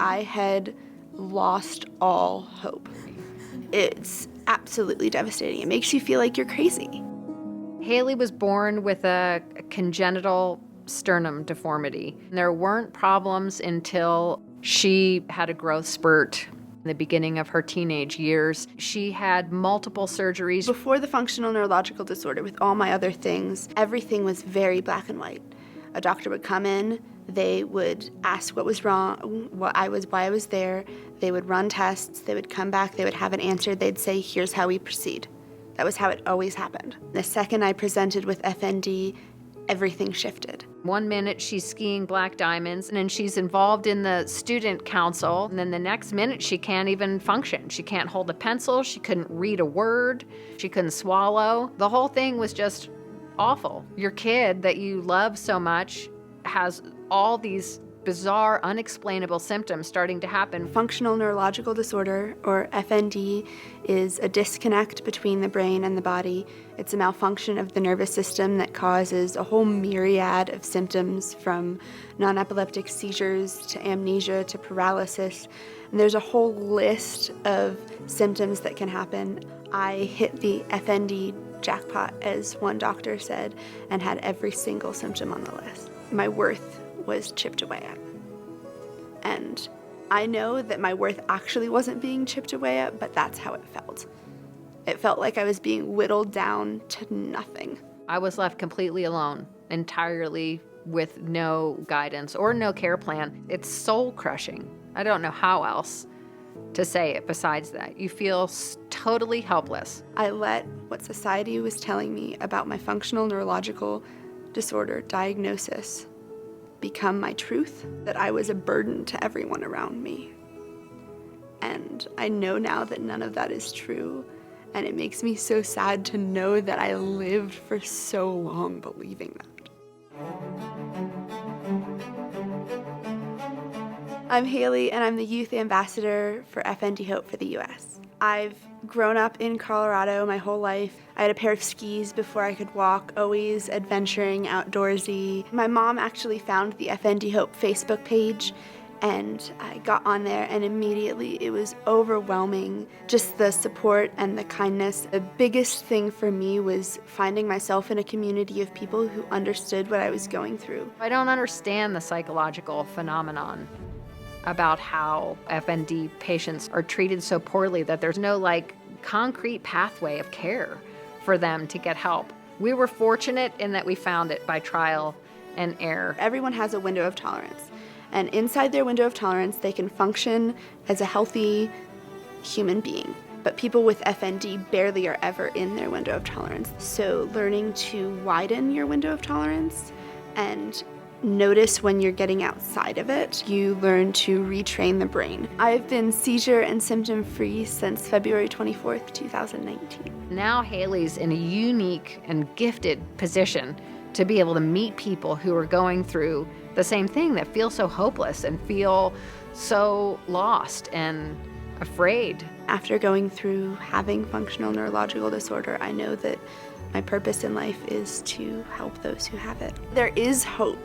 I had lost all hope. It's absolutely devastating. It makes you feel like you're crazy. Hailey was born with a congenital sternum deformity. There weren't problems until she had a growth spurt in the beginning of her teenage years. She had multiple surgeries. Before the functional neurological disorder, with all my other things, everything was very black and white. A doctor would come in, they would ask what was wrong, why I was there, they would run tests, they would come back, they would have an answer, they'd say, here's how we proceed. That was how it always happened. The second I presented with FND, everything shifted. One minute she's skiing black diamonds, and then she's involved in the student council, and then the next minute she can't even function. She can't hold a pencil, she couldn't read a word, she couldn't swallow. The whole thing was just awful. Your kid that you love so much has all these bizarre, unexplainable symptoms starting to happen. Functional neurological disorder, or FND, is a disconnect between the brain and the body. It's a malfunction of the nervous system that causes a whole myriad of symptoms, from non-epileptic seizures to amnesia to paralysis. And there's a whole list of symptoms that can happen. I hit the FND jackpot, as one doctor said, and had every single symptom on the list. My worth was chipped away at. And I know that my worth actually wasn't being chipped away at, but that's how it felt. It felt like I was being whittled down to nothing. I was left completely alone, entirely with no guidance or no care plan. It's soul-crushing. I don't know how else to say it besides that. You feel totally helpless. I let what society was telling me about my functional neurological disorder diagnosis become my truth, that I was a burden to everyone around me. And I know now that none of that is true, and it makes me so sad to know that I lived for so long believing that. I'm Hailey, and I'm the youth ambassador for FND Hope for the U.S. I've grown up in Colorado my whole life. I had a pair of skis before I could walk, always adventuring, outdoorsy. My mom actually found the FND Hope Facebook page, and I got on there, and immediately it was overwhelming, just the support and the kindness. The biggest thing for me was finding myself in a community of people who understood what I was going through. I don't understand the psychological phenomenon about how FND patients are treated so poorly, that there's no concrete pathway of care for them to get help. We were fortunate in that we found it by trial and error. Everyone has a window of tolerance, and inside their window of tolerance, they can function as a healthy human being. But people with FND barely are ever in their window of tolerance. So learning to widen your window of tolerance and notice when you're getting outside of it, you learn to retrain the brain. I've been seizure and symptom-free since February 24th, 2019. Now Hailey's in a unique and gifted position to be able to meet people who are going through the same thing, that feel so hopeless and feel so lost and afraid. After going through having functional neurological disorder, I know that my purpose in life is to help those who have it. There is hope.